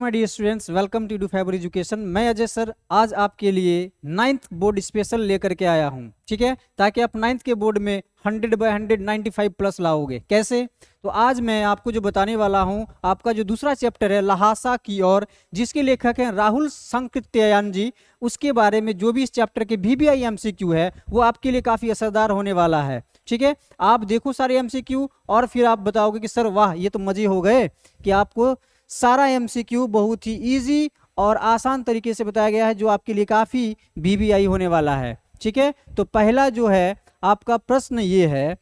My dear students, welcome to Fiber Education. मैं Ajay sir आज आपके लिए 9th बोर्ड स्पेशल लेकर के आया हूं, ठीक है, ताकि आप 9th के बोर्ड में 100/100 95 प्लस लाओगे। कैसे? तो आज मैं आपको जो बताने वाला हूं, आपका जो दूसरा चैप्टर है लहासा की ओर, जिसके लेखक हैं राहुल संकृत्यायन जी, उसके बारे में जो भी इस चैप्टर के VBI MCQ है वो आपके लिए काफ़ी असरदार होने वाला है। ठीक है, आप देखो सारे MCQ और फिर आप बताओगे कि सर वाह, ये तो मजे हो गए कि आपको सारा MCQ बहुत ही इजी और आसान तरीके से बताया गया है, जो आपके लिए काफ़ी VBI होने वाला है। ठीक है, तो पहला जो है आपका प्रश्न ये है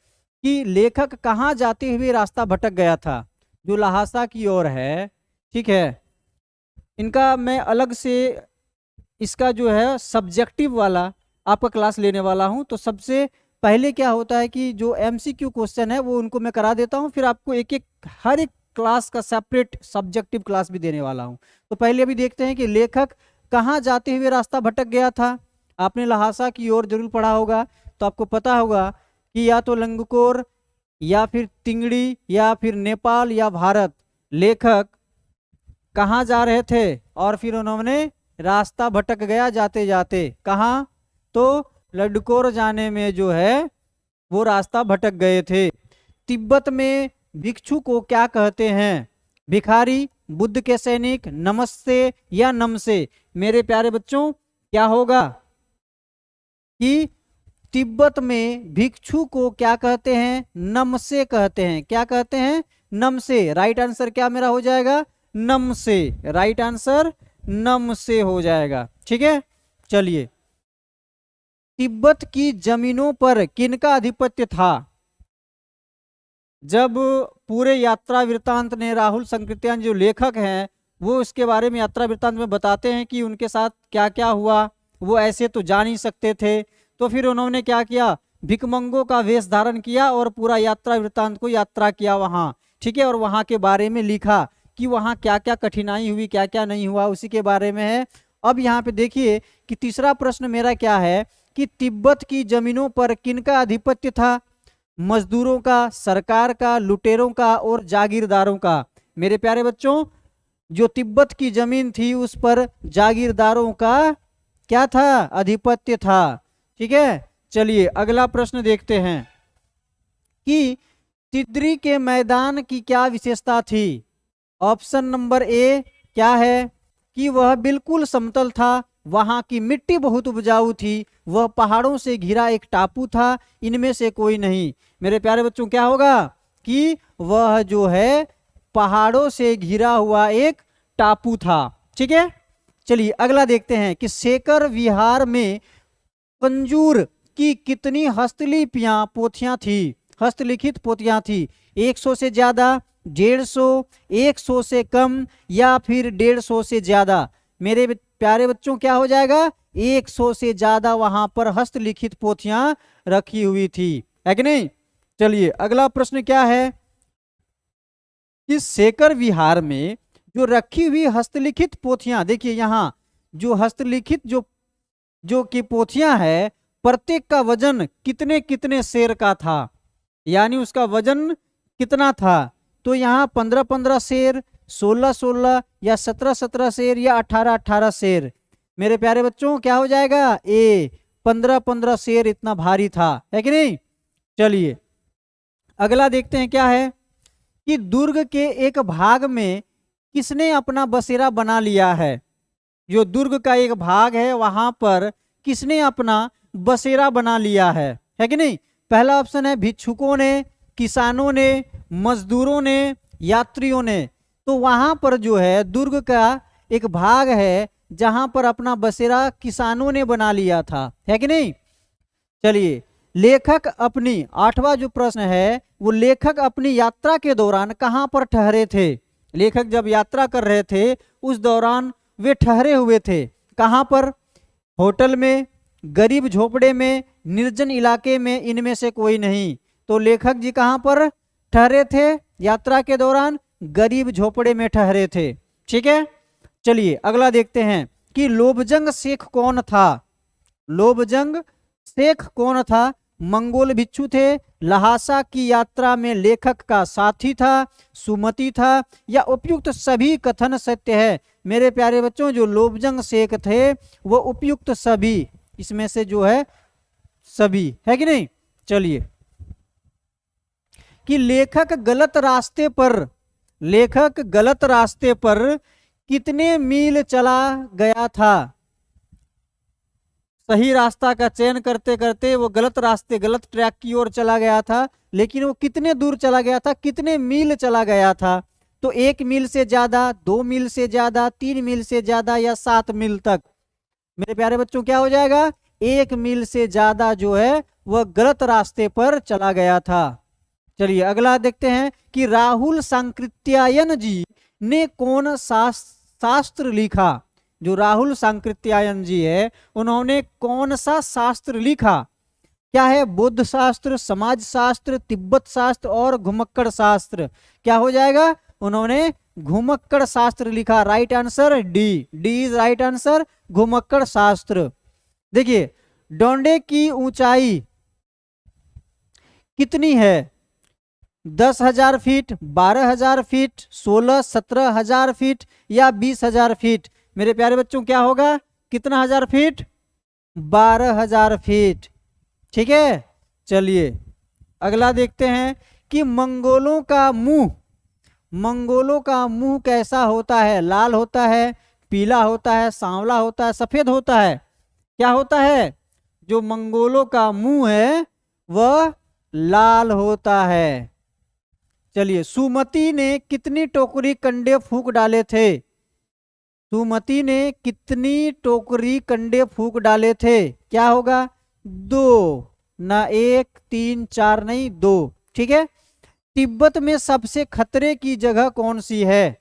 कि लेखक कहाँ जाते हुए रास्ता भटक गया था, जो लहासा की ओर है। ठीक है, इनका मैं अलग से इसका जो है सब्जेक्टिव वाला आपका क्लास लेने वाला हूं। तो सबसे पहले क्या होता है कि जो MCQ क्वेश्चन है वो उनको मैं करा देता हूं, फिर आपको एक एक हर एक क्लास का सेपरेट सब्जेक्टिव क्लास भी देने वाला हूं। तो पहले अभी देखते हैं कि लेखक कहाँ जाते हुए रास्ता भटक गया था। आपने लहासा की ओर जरूर पढ़ा होगा, तो आपको पता होगा कि या तो लंगकोर या फिर तिंगड़ी या फिर नेपाल या भारत। लेखक कहाँ जा रहे थे और फिर उन्होंने रास्ता भटक गया जाते जाते। कहाँ? तो लंगकोर जाने में जो है वो रास्ता भटक गए थे। तिब्बत में भिक्षु को क्या कहते हैं? भिखारी, बुद्ध के सैनिक, नमस्ते या नमसे। मेरे प्यारे बच्चों, क्या होगा कि तिब्बत में भिक्षु को क्या कहते हैं? नमसे कहते हैं। क्या कहते हैं? नमसे। राइट आंसर क्या मेरा हो जाएगा? नमसे। राइट आंसर नमसे हो जाएगा। ठीक है, चलिए, तिब्बत की जमीनों पर किनका आधिपत्य था? जब पूरे यात्रा वृत्तांत ने राहुल संकृत्यायन जो लेखक हैं वो इसके बारे में यात्रा वृत्तांत में बताते हैं कि उनके साथ क्या क्या हुआ, वो ऐसे तो जा नहीं सकते थे, तो फिर उन्होंने क्या किया? भिकमंगों का वेश धारण किया और पूरा यात्रा वृत्तांत को यात्रा किया वहाँ। ठीक है, और वहाँ के बारे में लिखा कि वहाँ क्या क्या कठिनाई हुई, क्या क्या नहीं हुआ, उसी के बारे में है। अब यहाँ पे देखिए कि तीसरा प्रश्न मेरा क्या है कि तिब्बत की जमीनों पर किनका आधिपत्य था? मजदूरों का, सरकार का, लुटेरों का और जागीरदारों का। मेरे प्यारे बच्चों, जो तिब्बत की जमीन थी उस पर जागीरदारों का क्या था? आधिपत्य था। ठीक है, चलिए अगला प्रश्न देखते हैं कि तिद्री के मैदान की क्या विशेषता थी? ऑप्शन नंबर ए क्या है कि वह बिल्कुल समतल था, वहां की मिट्टी बहुत उपजाऊ थी, वह पहाड़ों से घिरा एक टापू था, इनमें से कोई नहीं। मेरे प्यारे बच्चों, क्या होगा कि वह जो है पहाड़ों से घिरा हुआ एक टापू था। ठीक है, चलिए अगला देखते हैं कि शेखर विहार में कंजूर की कितनी हस्तलिपियां पोथियां थी? हस्तलिखित पोथियां थी। 100 से ज्यादा, 150, 100 से कम या फिर 150 से ज्यादा। मेरे प्यारे बच्चों, क्या हो जाएगा? 100 से ज्यादा वहां पर हस्तलिखित पोथियां रखी हुई थी, है कि नहीं? चलिए अगला प्रश्न क्या है कि शेखर विहार में जो रखी हुई हस्तलिखित पोथियां, देखिए यहाँ जो हस्तलिखित जो की पोथियां है, प्रत्येक का वजन कितने कितने शेर का था, यानी उसका वजन कितना था? तो यहाँ 15-15 शेर, 16-16 या 17-17 शेर या 18-18 शेर। मेरे प्यारे बच्चों, क्या हो जाएगा? ए, 15-15 शेर इतना भारी था, है कि नहीं? चलिए अगला देखते हैं क्या है कि दुर्ग के एक भाग में किसने अपना बसेरा बना लिया है? जो दुर्ग का एक भाग है वहां पर किसने अपना बसेरा बना लिया है कि नहीं? पहला ऑप्शन है भिक्षुकों ने, किसानों ने, मजदूरों ने, यात्रियों ने। तो वहां पर जो है दुर्ग का एक भाग है जहां पर अपना बसेरा किसानों ने बना लिया था, है कि नहीं? चलिए, लेखक अपनी, आठवां जो प्रश्न है वो लेखक अपनी यात्रा के दौरान कहां पर ठहरे थे? लेखक जब यात्रा कर रहे थे उस दौरान वे ठहरे हुए थे। कहां पर? होटल में, गरीब झोपड़े में, निर्जन इलाके में, इनमें से कोई नहीं। तो लेखक जी कहां पर ठहरे थे यात्रा के दौरान? गरीब झोपड़े में ठहरे थे। ठीक है, चलिए अगला देखते हैं कि लोबजंग शेख कौन था? लोबजंग शेख कौन था? मंगोल भिक्षु थे, लहासा की यात्रा में लेखक का साथी था, सुमति था, या उपयुक्त सभी कथन सत्य है। मेरे प्यारे बच्चों, जो लोबजंग शेख थे वो उपयुक्त सभी, इसमें से जो है सभी है कि नहीं। चलिए, कि लेखक गलत रास्ते पर कितने मील चला गया था। सही रास्ता का चयन करते करते वो गलत ट्रैक की ओर चला गया था, लेकिन वो कितने दूर चला गया था, कितने मील चला गया था। तो 1 मील से ज्यादा, 2 मील से ज्यादा, 3 मील से ज्यादा, या 7 मील तक। मेरे प्यारे बच्चों, क्या हो जाएगा, 1 मील से ज्यादा जो है वह गलत रास्ते पर चला गया था। चलिए अगला देखते हैं कि राहुल सांकृत्यायन जी ने कौन शास्त्र लिखा। जो राहुल सांकृत्यायन जी है उन्होंने कौन सा शास्त्र लिखा। क्या है, बौद्ध शास्त्र, समाज शास्त्र, तिब्बत शास्त्र और घुमक्कड़ शास्त्र। क्या हो जाएगा, उन्होंने घुमक्कड़ शास्त्र लिखा। Right answer D is right answer, Ghumakkad Shastra. देखिए, डोंडे की ऊंचाई कितनी है, 10,000 फीट, 12,000 फीट, 16-17,000 फीट या 20,000 फीट। मेरे प्यारे बच्चों, क्या होगा, कितना हजार फीट, 12,000 फीट। ठीक है। चलिए अगला देखते हैं कि मंगोलों का मुंह कैसा होता है। लाल होता है, पीला होता है, सांवला होता है, सफेद होता है। क्या होता है, जो मंगोलों का मुंह है वह लाल होता है। चलिए, सुमति ने कितनी टोकरी कंडे फूंक डाले थे। सुमति ने कितनी टोकरी कंडे फूंक डाले थे। क्या होगा, 2, ना 1, 3, 4 नहीं, 2। ठीक है। तिब्बत में सबसे खतरे की जगह कौन सी है,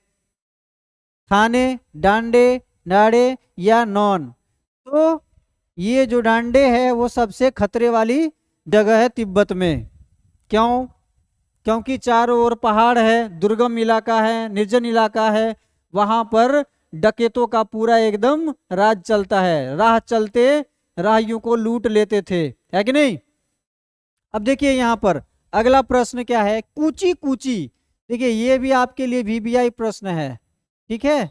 थाने, डांडे, नाड़े या नॉन। तो ये जो डांडे है वो सबसे खतरे वाली जगह है तिब्बत में। क्यों, क्योंकि चारों ओर पहाड़ है, दुर्गम इलाका है, निर्जन इलाका है, वहां पर डकैतों का पूरा एकदम राज चलता है। राह चलते राहियों को लूट लेते थे, है कि नहीं। अब देखिए यहाँ पर अगला प्रश्न क्या है, कूची कूची। देखिए ये भी आपके लिए VBI प्रश्न है। ठीक है।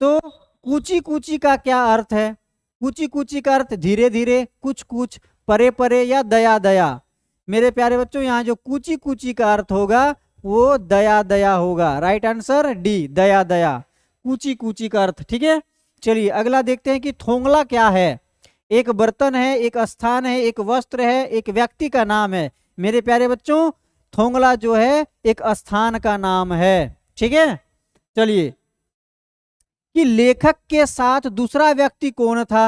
तो कूची कूची का क्या अर्थ है। कूची कूची का अर्थ धीरे धीरे, कुछ कुछ, परे परे या दया दया। मेरे प्यारे बच्चों, यहाँ जो कूची कूची का अर्थ होगा वो दया दया होगा। राइट आंसर डी, दया दया, कूची कूची का अर्थ। ठीक है। चलिए अगला देखते हैं कि थोंगला क्या है। एक बर्तन है, एक स्थान है, एक वस्त्र है, एक व्यक्ति का नाम है। मेरे प्यारे बच्चों, थोंगला जो है एक स्थान का नाम है। ठीक है। चलिए, कि लेखक के साथ दूसरा व्यक्ति कौन था।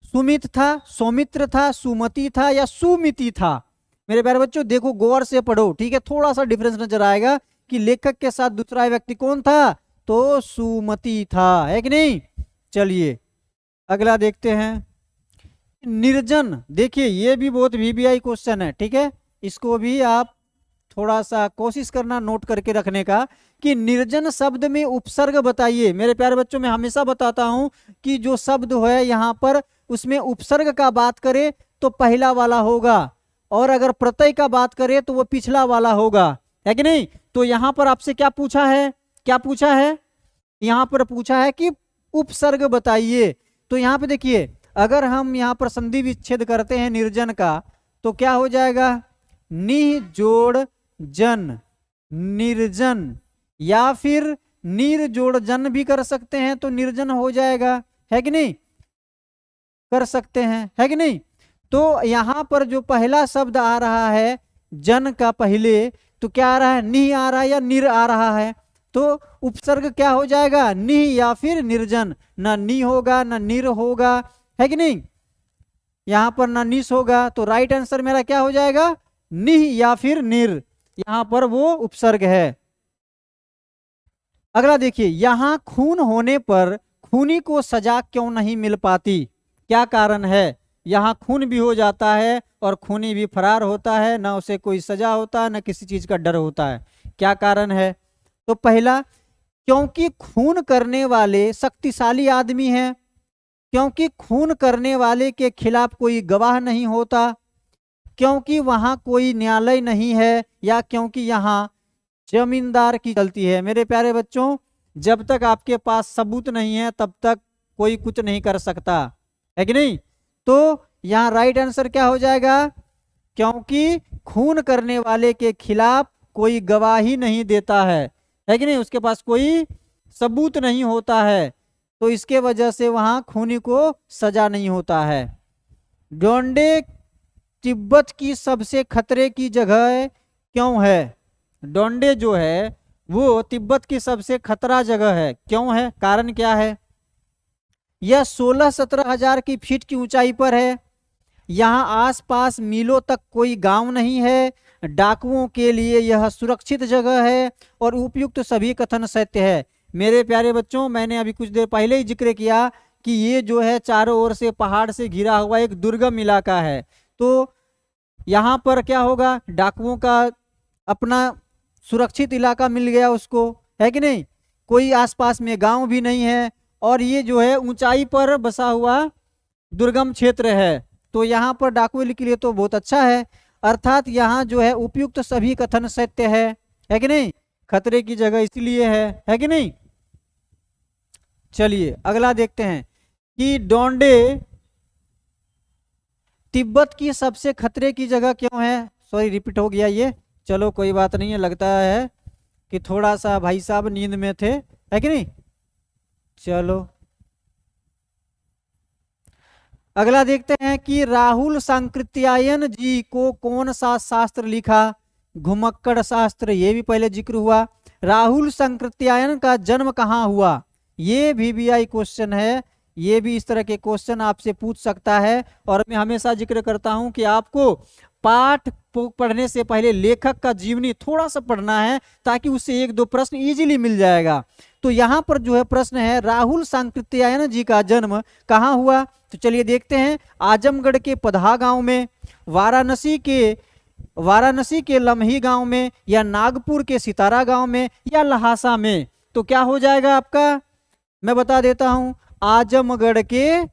सुमित था, सौमित्र था, सुमति था या सुमिति था। मेरे प्यारे बच्चों देखो, गौर से पढ़ो। ठीक है। थोड़ा सा डिफरेंस नजर आएगा कि लेखक के साथ दूसरा व्यक्ति कौन था, तो सुमति था, है कि नहीं। चलिए अगला देखते हैं, निर्जन। देखिए ये भी बहुत VBI क्वेश्चन है। ठीक है। इसको भी आप थोड़ा सा कोशिश करना नोट करके रखने का, कि निर्जन शब्द में उपसर्ग बताइए। मेरे प्यारे बच्चों, मैं हमेशा बताता हूं कि जो शब्द है यहाँ पर उसमें उपसर्ग का बात करें तो पहला वाला होगा, और अगर प्रत्यय का बात करें तो वो पिछला वाला होगा, है कि नहीं। तो यहाँ पर आपसे क्या पूछा है, यहाँ पर पूछा है कि उपसर्ग बताइए। तो यहाँ पे देखिए, अगर हम यहाँ पर संधि विच्छेद करते हैं निर्जन का, तो क्या हो जाएगा, निह जोड़ जन, निर्जन, या फिर नीर जोड़ जन भी कर सकते हैं तो निर्जन हो जाएगा, है कि नहीं, कर सकते हैं, है कि नहीं। तो यहाँ पर जो पहला शब्द आ रहा है जन का पहले, तो क्या आ रहा है, निह आ रहा है या निर आ रहा है। तो उपसर्ग क्या हो जाएगा, निह या फिर निर्जन। ना नी होगा ना निर होगा, है कि नहीं। यहाँ पर ना निस होगा, तो राइट आंसर मेरा क्या हो जाएगा, निह या फिर निर। यहाँ पर वो उपसर्ग है। अगला देखिए, यहाँ खून होने पर खूनी को सजा क्यों नहीं मिल पाती। क्या कारण है। यहाँ खून भी हो जाता है और खूनी भी फरार होता है, ना उसे कोई सजा होता है, ना किसी चीज का डर होता है। क्या कारण है। तो पहला, क्योंकि खून करने वाले शक्तिशाली आदमी हैं। क्योंकि खून करने वाले के खिलाफ कोई गवाह नहीं होता, क्योंकि वहां कोई न्यायालय नहीं है, या क्योंकि यहाँ जमींदार की चलती है। मेरे प्यारे बच्चों, जब तक आपके पास सबूत नहीं है तब तक कोई कुछ नहीं कर सकता, है कि नहीं। तो यहाँ राइट आंसर क्या हो जाएगा, क्योंकि खून करने वाले के खिलाफ कोई गवाही नहीं देता है कि नहीं, उसके पास कोई सबूत नहीं होता है, तो इसके वजह से वहां खूनी को सजा नहीं होता है। डोंडे तिब्बत की सबसे खतरे की जगह क्यों है। डोंडे जो है वो तिब्बत की सबसे खतरा जगह है, क्यों है, कारण क्या है। यह 16-17 हजार की फीट की ऊंचाई पर है, यहाँ आसपास मीलों तक कोई गांव नहीं है, डाकुओं के लिए यह सुरक्षित जगह है, और उपयुक्त सभी कथन सत्य है। मेरे प्यारे बच्चों, मैंने अभी कुछ देर पहले ही जिक्र किया कि ये जो है चारों ओर से पहाड़ से घिरा हुआ एक दुर्गम इलाका है, तो यहाँ पर क्या होगा, डाकुओं का अपना सुरक्षित इलाका मिल गया उसको, है कि नहीं। कोई आसपास में गांव भी नहीं है, और ये जो है ऊंचाई पर बसा हुआ दुर्गम क्षेत्र है, तो यहाँ पर डाकुओं के लिए तो बहुत अच्छा है। अर्थात यहाँ जो है उपयुक्त सभी कथन सत्य है कि नहीं, खतरे की जगह इसलिए है कि नहीं। चलिए अगला देखते हैं कि डोंडे तिब्बत की सबसे खतरे की जगह क्यों है। सॉरी रिपीट हो गया ये, चलो कोई बात नहीं है, लगता है कि थोड़ा सा भाई साहब नींद में थे, है कि नहीं। चलो अगला देखते हैं कि राहुल सांकृत्यायन जी को कौन सा शास्त्र लिखा। घुमक्कड़ शास्त्र, ये भी पहले जिक्र हुआ। राहुल सांकृत्यायन का जन्म कहाँ हुआ, ये VBI क्वेश्चन है, ये भी इस तरह के क्वेश्चन आपसे पूछ सकता है। और मैं हमेशा जिक्र करता हूं कि आपको पाठ पढ़ने से पहले लेखक का जीवनी थोड़ा सा पढ़ना है, ताकि उससे 1-2 प्रश्न इजीली मिल जाएगा। तो यहाँ पर जो है प्रश्न है, राहुल सांकृत्यायन जी का जन्म कहाँ हुआ। तो चलिए देखते हैं, आजमगढ़ के पदहा गांव में, वाराणसी के लम्ही गांव में, या नागपुर के सितारा गांव में, या लहासा में। तो क्या हो जाएगा आपका, मैं बता देता हूं, आजमगढ़ के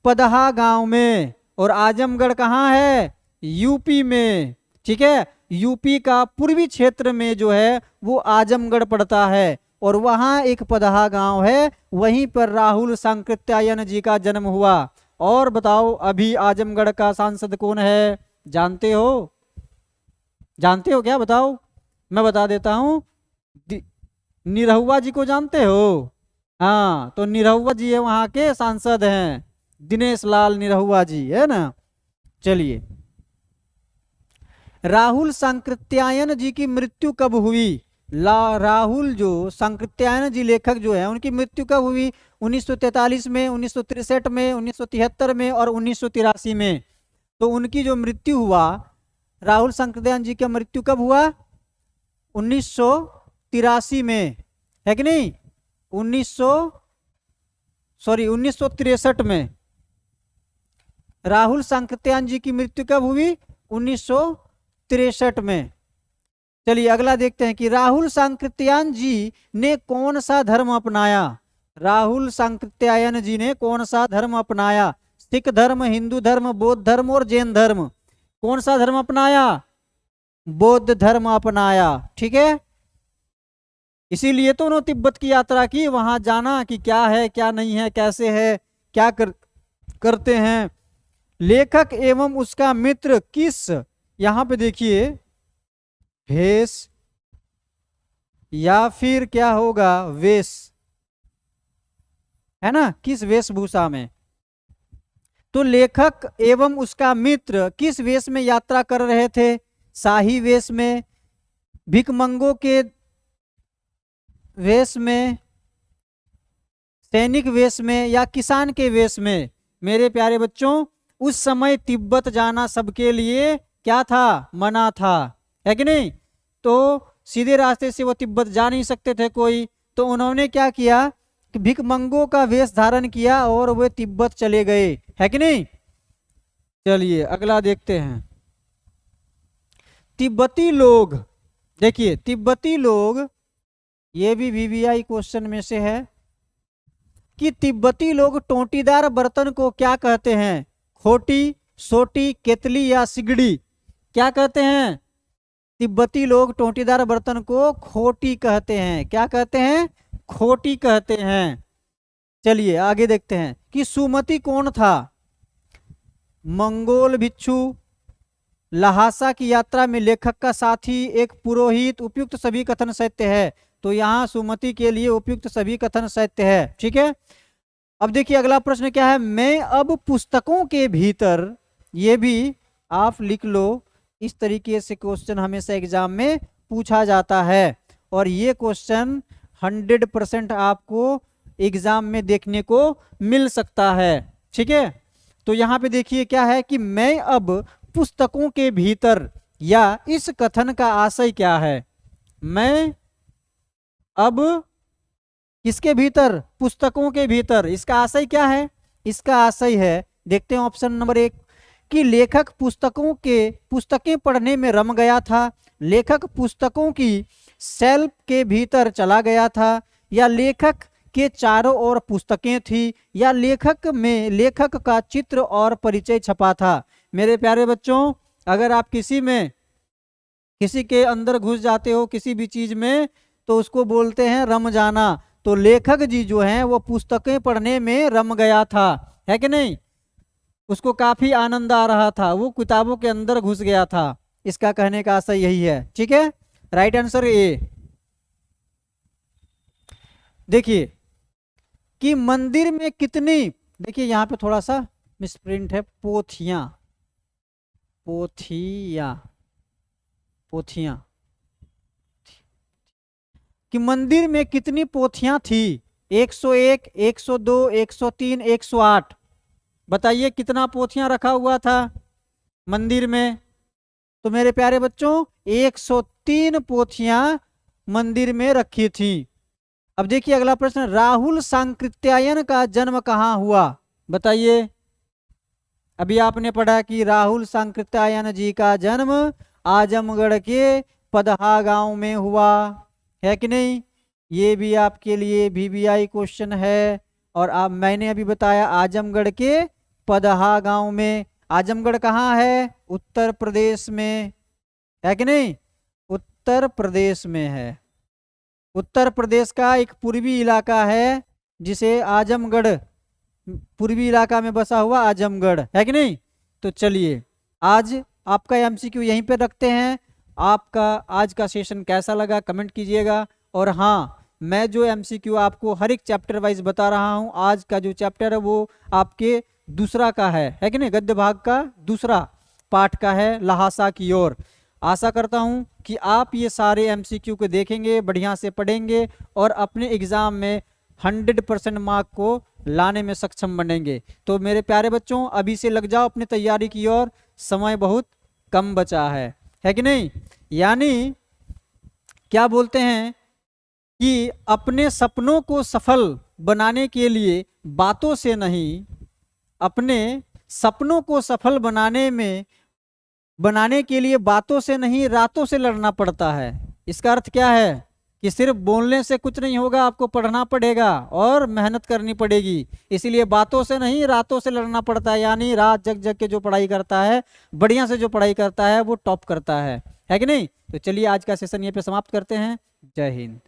पदहा गांव में। और आजमगढ़ कहाँ है, यूपी में, ठीक है। यूपी का पूर्वी क्षेत्र में जो है वो आजमगढ़ पड़ता है, और वहां एक पदहा गांव है, वहीं पर राहुल सांकृत्यायन जी का जन्म हुआ। और बताओ अभी आजमगढ़ का सांसद कौन है, जानते हो, जानते हो क्या, बताओ। मैं बता देता हूं, निरहुआ जी को जानते हो। हाँ, तो निरहुआ जी है वहां के सांसद हैं, दिनेश लाल निरहुआ जी, है ना। चलिए, राहुल सांकृत्यायन जी की मृत्यु कब हुई। राहुल जो सांकृत्यायन जी लेखक जो है, उनकी मृत्यु कब हुई, 1943 में, 1963 में, 1973 में और 1983 में। तो उनकी जो मृत्यु हुआ, राहुल सांकृत्यायन जी का मृत्यु कब हुआ, 1983 में, है कि नहीं, 1963 में। राहुल सांकृत्यायन जी की मृत्यु कब हुई, 1963 में। चलिए अगला देखते हैं कि राहुल सांकृत्यायन जी ने कौन सा धर्म अपनाया। राहुल सांकृत्यायन जी ने कौन सा धर्म अपनाया, सिख धर्म, हिंदू धर्म, बौद्ध धर्म और जैन धर्म। कौन सा धर्म अपनाया, बौद्ध धर्म अपनाया, ठीक है। इसीलिए तो उन्होंने तिब्बत की यात्रा की, वहां जाना कि क्या है क्या नहीं है, कैसे है, क्या करते हैं। लेखक एवं उसका मित्र किस, यहां पे देखिए, भेष या फिर क्या होगा, वेश, है ना, किस वेशभूषा में। तो लेखक एवं उसका मित्र किस वेश में यात्रा कर रहे थे, शाही वेश में, भिकमंगों के वेश में, सैनिक वेश में, या किसान के वेश में। मेरे प्यारे बच्चों, उस समय तिब्बत जाना सबके लिए क्या था, मना था, है कि नहीं। तो सीधे रास्ते से वो तिब्बत जा नहीं सकते थे कोई, तो उन्होंने क्या किया कि भिकमंगों का वेश धारण किया और वे तिब्बत चले गए, है कि नहीं। चलिए अगला देखते हैं, तिब्बती लोग, देखिए तिब्बती लोग, ये भी VBI क्वेश्चन में से है कि तिब्बती लोग टोंटीदार बर्तन को क्या कहते हैं? खोटी, सोटी, केतली या सिगड़ी? क्या कहते हैं? तिब्बती लोग टोंटीदार बर्तन को खोटी कहते हैं। क्या कहते हैं? खोटी कहते हैं। चलिए आगे देखते हैं कि सुमति कौन था? मंगोल भिक्षु, लहासा की यात्रा में लेखक का साथी, एक पुरोहित, उपयुक्त सभी कथन सत्य है। तो यहाँ सुमति के लिए उपयुक्त सभी कथन सत्य है। ठीक है, अब देखिए अगला प्रश्न क्या है। मैं अब पुस्तकों के भीतर, ये भी आप लिख लो, इस तरीके से क्वेश्चन हमेशा एग्जाम में पूछा जाता है और ये क्वेश्चन 100% आपको एग्जाम में देखने को मिल सकता है। ठीक है, तो यहाँ पे देखिए क्या है कि मैं अब पुस्तकों के भीतर, या इस कथन का आशय क्या है? मैं अब किसके भीतर? पुस्तकों के भीतर। इसका आशय क्या है? इसका आशय है, देखते हैं ऑप्शन नंबर 1, कि लेखक पुस्तकें पढ़ने में रम गया था, लेखक पुस्तकों की शेल्फ के भीतर चला गया था, या लेखक के चारों ओर पुस्तकें थी, या लेखक में लेखक का चित्र और परिचय छपा था। मेरे प्यारे बच्चों, अगर आप किसी के अंदर घुस जाते हो किसी भी चीज में, तो उसको बोलते हैं रम जाना। तो लेखक जी जो हैं वो पुस्तकें पढ़ने में रम गया था, है कि नहीं? उसको काफी आनंद आ रहा था, वो किताबों के अंदर घुस गया था। इसका कहने का आशय यही है। ठीक है, राइट आंसर ए। देखिए कि मंदिर में कितनी, देखिए यहाँ पे थोड़ा सा मिसप्रिंट है, पोथियां, कि मंदिर में कितनी पोथियां थी? 101, 102, 103, 108। बताइए कितना पोथियां रखा हुआ था मंदिर में? तो मेरे प्यारे बच्चों 103 पोथियां मंदिर में रखी थी। अब देखिए अगला प्रश्न, राहुल सांकृत्यायन का जन्म कहाँ हुआ? बताइए। अभी आपने पढ़ा कि राहुल सांकृत्यायन जी का जन्म आजमगढ़ के पदहा गांव में हुआ, है कि नहीं? ये भी आपके लिए VVI क्वेश्चन है। और आप, मैंने अभी बताया आजमगढ़ के पदहा गांव में। आजमगढ़ कहाँ है? उत्तर प्रदेश में, है कि नहीं? उत्तर प्रदेश में है। उत्तर प्रदेश का एक पूर्वी इलाका है जिसे आजमगढ़, पूर्वी इलाका में बसा हुआ आजमगढ़, है कि नहीं? तो चलिए आज आपका MCQ यहीं पे रखते हैं। आपका आज का सेशन कैसा लगा कमेंट कीजिएगा। और हाँ, मैं जो MCQ आपको हर एक चैप्टर वाइज बता रहा हूँ, आज का जो चैप्टर है वो आपके दूसरा का है कि नहीं? गद्य भाग का दूसरा पाठ का है, लहासा की ओर। आशा करता हूँ कि आप ये सारे MCQ को देखेंगे, बढ़िया से पढ़ेंगे और अपने एग्जाम में 100% मार्क को लाने में सक्षम बनेंगे। तो मेरे प्यारे बच्चों, अभी से लग जाओ अपनी तैयारी की ओर, समय बहुत कम बचा है कि नहीं? यानी क्या बोलते हैं कि अपने सपनों को सफल बनाने के लिए बातों से नहीं, अपने सपनों को सफल बनाने के लिए बातों से नहीं, रातों से लड़ना पड़ता है। इसका अर्थ क्या है कि सिर्फ बोलने से कुछ नहीं होगा, आपको पढ़ना पड़ेगा और मेहनत करनी पड़ेगी। इसीलिए बातों से नहीं, रातों से लड़ना पड़ता है। यानी रात जग जग के जो पढ़ाई करता है, बढ़िया से जो पढ़ाई करता है, वो टॉप करता है कि नहीं? तो चलिए आज का सेशन ये पे समाप्त करते हैं। जय हिंद।